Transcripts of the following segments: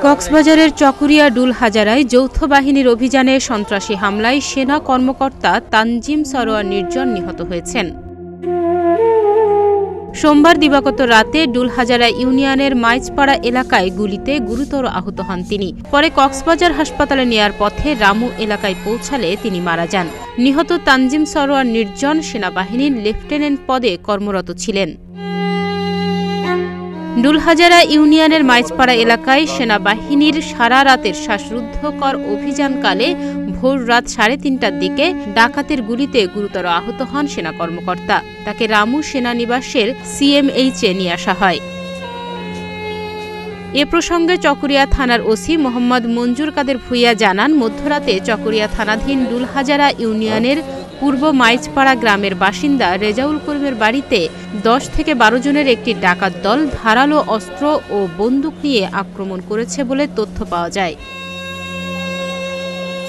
কক্সবাজারের চকরিয়া ডুল হাজারায় যৌথ বাহিনীর অভিযানে সন্ত্রাসী হামলায় সেনা কর্মকর্তা তানজিম সরোয়ার নির্জন নিহত হয়েছেন। সোমবার দিবাগত রাতে ডুলহাজারা ইউনিয়নের মাইজপাড়া এলাকায় গুলিতে গুরুতর আহত হন তিনি। পরে কক্সবাজার হাসপাতালে নেয়ার পথে রামু এলাকায় পৌঁছালে তিনি মারা যান। নিহত তানজিম সরোয়ার নির্জন সেনাবাহিনীর লেফটেন্যান্ট পদে কর্মরত ছিলেন। ডুলহাজারা ইউনিয়নের মাইজপাড়া এলাকায় সেনাবাহিনীর সারা রাতের শ্বাসরুদ্ধকর অভিযানকালে ভোর রাত 3:30টার দিকে ডাকাতের গুলিতে গুরুতর আহত হন সেনা কর্মকর্তা। তাকে রামু সেনানিবাসের সিএমএইচে নিয়ে আসা হয়। এ প্রসঙ্গে চকরিয়া থানার ওসি মোহাম্মদ মঞ্জুর কাদের ভূঁইয়া জানান, মধ্যরাতে চকরিয়া থানাধীন ডুলহাজারা ইউনিয়নের পূর্ব মাইজপাড়া গ্রামের বাসিন্দা রেজাউল করিমের বাড়িতে 10 থেকে 12 জনের একটি ডাকাত দল ধারালো অস্ত্র ও বন্দুক নিয়ে আক্রমণ করেছে বলে তথ্য পাওয়া যায়।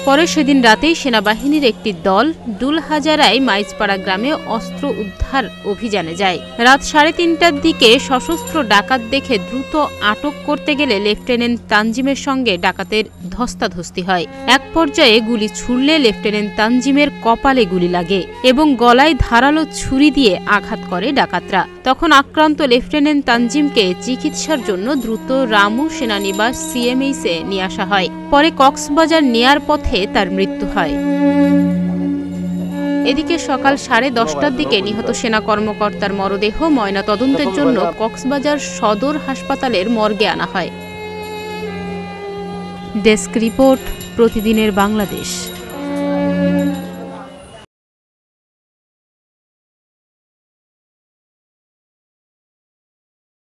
পরে সেদিন রাতেই সেনাবাহিনীর একটি দল ডুলহাজারায় মাইজপাড়া গ্রামে অস্ত্র উদ্ধার অভিযানে যায়। রাত 3:30টার দিকে সশস্ত্র ডাকাত দেখে দ্রুত আটক করতে গেলে লেফটেন্যান্ট তানজিমের সঙ্গে ডাকাতের ধস্তাধস্তি হয়। এক পর্যায়ে গুলি ছুড়লে লেফটেন্যান্ট তানজিমের কপালে গুলি লাগে এবং গলায় ধারালো ছুরি দিয়ে আঘাত করে ডাকাতরা। তখন আক্রান্ত লেফটেন্যান্ট তানজিমকে চিকিৎসার জন্য দ্রুত রামু সেনানিবাস সিএমএইচে নিয়ে আসা হয়। পরে কক্সবাজার নেয়ার পথে তার মৃত্যু হয়। এদিকে সকাল 10:30টার দিকে নিহত সেনা কর্মকর্তার মরদেহ ময়না তদন্তের জন্য কক্সবাজার সদর হাসপাতালের মর্গে আনা হয়। ডেস্ক রিপোর্ট, প্রতিদিনের বাংলাদেশ।